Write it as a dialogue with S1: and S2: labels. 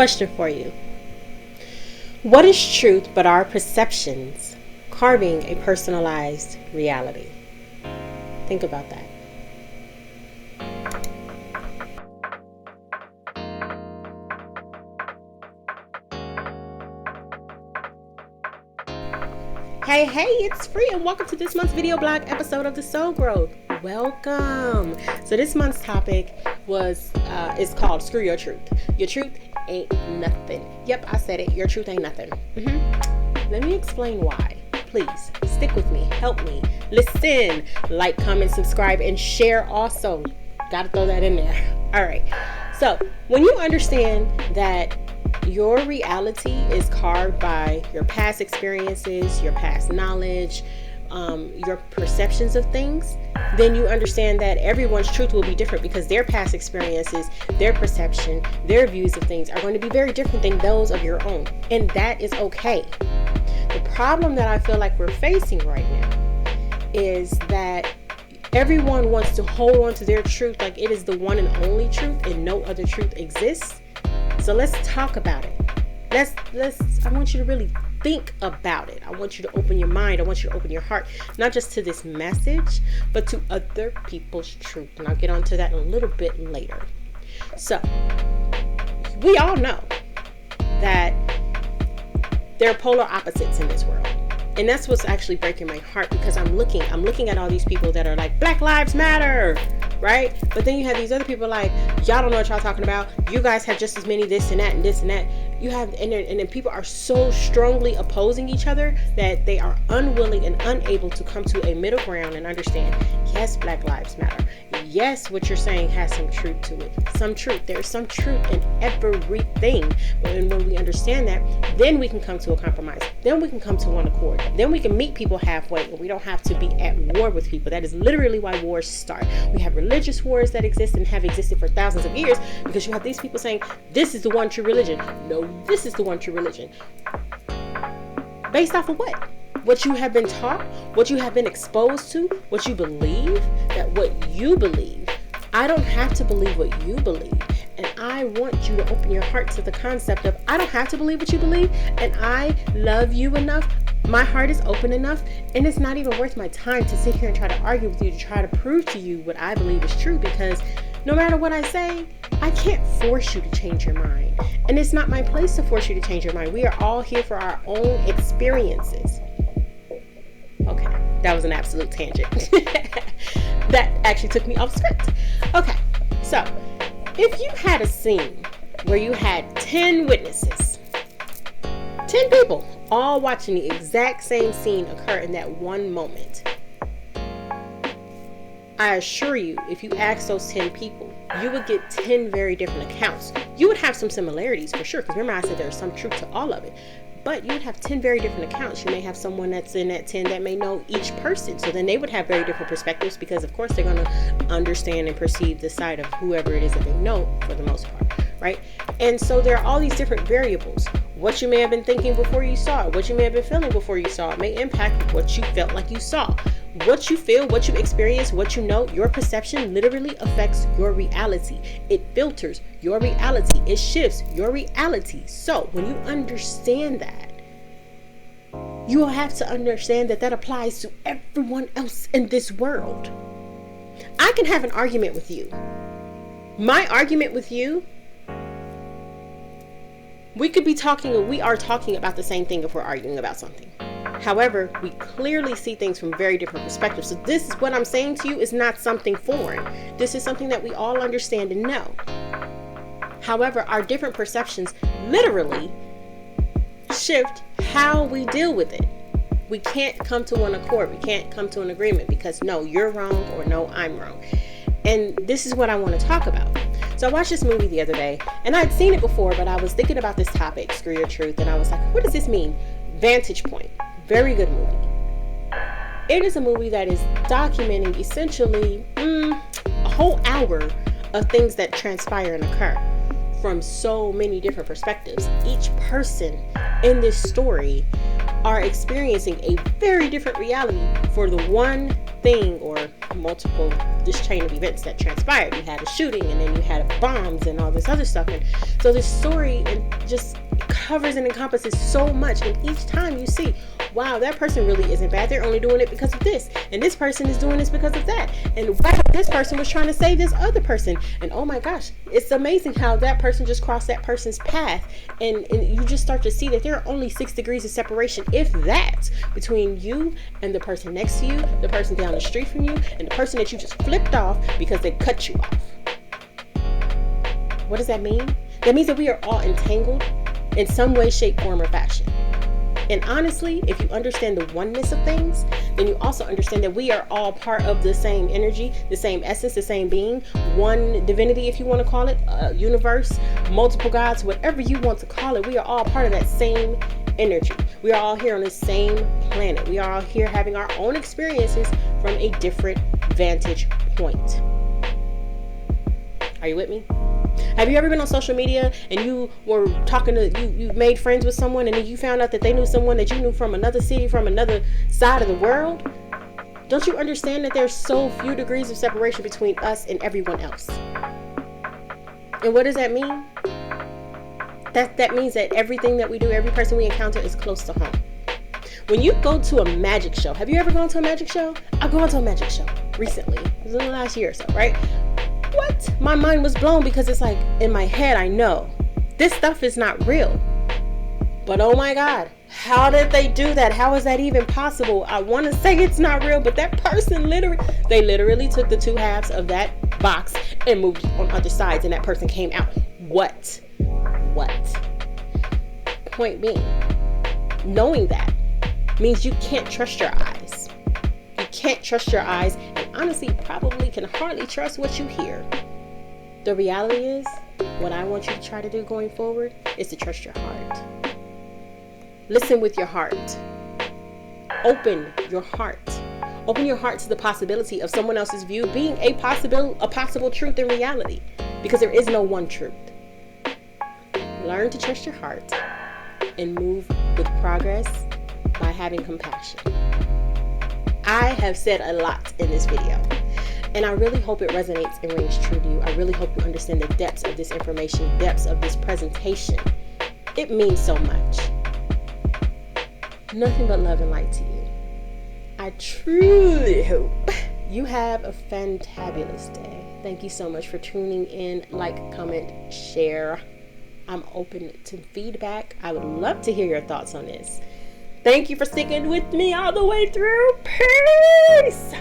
S1: Question for you. What is truth but our perceptions carving a personalized reality? Think about that. Hey, it's Free and welcome to this month's video blog episode of The Soul Growth. Welcome. So this month's topic is called Screw Your Truth. Your truth ain't nothing. Yep, I said it. Your truth ain't nothing. Let me explain why. Please stick with me. Help me. Listen. Like, comment, subscribe, and share also. Gotta throw that in there. All right. So when you understand that your reality is carved by your past experiences, your past knowledge, your perceptions of things, then you understand that everyone's truth will be different because their past experiences, their perception, their views of things are going to be very different than those of your own. And that is okay. The problem that I feel like we're facing right now is that everyone wants to hold on to their truth like it is the one and only truth and no other truth exists. So let's talk about it. I want you to really think about it. I want you to open your mind. I want you to open your heart, not just to this message, but to other people's truth. And I'll get onto that a little bit later. So we all know that there are polar opposites in this world. And that's what's actually breaking my heart because I'm looking at all these people that are like, Black Lives Matter, right? But then you have these other people like, y'all don't know what y'all talking about. You guys have just as many this and that and this and that. You have, and then people are so strongly opposing each other that they are unwilling and unable to come to a middle ground and understand, yes, Black Lives Matter. Yes, what you're saying has some truth to it. Some truth. There's some truth in everything. And when we understand that, then we can come to a compromise. Then we can come to one accord. Then we can meet people halfway and we don't have to be at war with people. That is literally why wars start. We have religious wars that exist and have existed for thousands of years because you have these people saying, this is the one true religion. No, this is the one true religion. Based off of what? What you have been taught, what you have been exposed to, what you believe, what you believe. I don't have to believe what you believe. And I want you to open your heart to the concept of, I don't have to believe what you believe. And I love you enough. My heart is open enough. And it's not even worth my time to sit here and try to argue with you, to try to prove to you what I believe is true. Because no matter what I say, I can't force you to change your mind. And it's not my place to force you to change your mind. We are all here for our own experiences. Okay, that was an absolute tangent. That actually took me off script. Okay, so if you had a scene where you had 10 witnesses, 10 people all watching the exact same scene occur in that one moment, I assure you, if you ask those 10 people, you would get 10 very different accounts. You would have some similarities for sure, because remember I said there's some truth to all of it. But you would have 10 very different accounts. You may have someone that's in that 10 that may know each person. So then they would have very different perspectives because, of course, they're going to understand and perceive the side of whoever it is that they know for the most part, right? And so there are all these different variables. What you may have been thinking before you saw it, what you may have been feeling before you saw it may impact what you felt like you saw. What you feel, what you experience, what you know, your perception literally affects your reality. It filters your reality. It shifts your reality. So when you understand that, you will have to understand that that applies to everyone else in this world. I can have an argument with you. My argument with you, we are talking about the same thing if we're arguing about something. However, we clearly see things from very different perspectives. So this is what I'm saying to you is not something foreign. This is something that we all understand and know. However, our different perceptions literally shift how we deal with it. We can't come to one accord. We can't come to an agreement because no, you're wrong or no, I'm wrong. And this is what I want to talk about. So I watched this movie the other day and I'd seen it before, but I was thinking about this topic, Screw Your Truth. And I was like, what does this mean? Vantage Point. Very good movie. It is a movie that is documenting essentially a whole hour of things that transpire and occur from so many different perspectives. Each person in this story are experiencing a very different reality for the one thing or multiple, this chain of events that transpired. You had a shooting, and then you had bombs and all this other stuff. And so this story just covers and encompasses so much. And each time you see, wow, that person really isn't bad. They're only doing it because of this. And this person is doing this because of that. And wow, this person was trying to save this other person. And oh my gosh, it's amazing how that person just crossed that person's path. And you just start to see that there are only 6 degrees of separation, if that, between you and the person next to you, the person down the street from you, and the person that you just flipped off because they cut you off. What does that mean? That means that we are all entangled in some way, shape, form, or fashion. And honestly, if you understand the oneness of things, then you also understand that we are all part of the same energy, the same essence, the same being, one divinity, if you want to call it, universe, multiple gods, whatever you want to call it. We are all part of that same energy. We are all here on the same planet. We are all here having our own experiences from a different vantage point. Are you with me? Have you ever been on social media and you were talking to, you made friends with someone, and then you found out that they knew someone that you knew from another city, from another side of the world? Don't you understand that there's so few degrees of separation between us and everyone else? And what does that mean? That means that everything that we do, every person we encounter is close to home. When you go to a magic show, have you ever gone to a magic show? I've gone to a magic show recently. It was in the last year or so, right? What? My mind was blown, because it's like, in my head, I know this stuff is not real. But oh my God, how did they do that? How is that even possible? I want to say it's not real, but that person literally took the 2 halves of that box and moved on other sides, and that person came out. What? Point being, knowing that means you can't trust your eyes. You can't trust your eyes, and honestly, you probably can hardly trust what you hear. The reality is, what I want you to try to do going forward is to trust your heart. Listen with your heart. Open your heart. Open your heart to the possibility of someone else's view being a possible truth in reality, because there is no one truth. Learn to trust your heart and move with progress by having compassion. I have said a lot in this video, and I really hope it resonates and rings true to you. I really hope you understand the depths of this information, depths of this presentation. It means so much. Nothing but love and light to you. I truly hope you have a fantabulous day. Thank you so much for tuning in. Like, comment, share. I'm open to feedback. I would love to hear your thoughts on this. Thank you for sticking with me all the way through. Peace!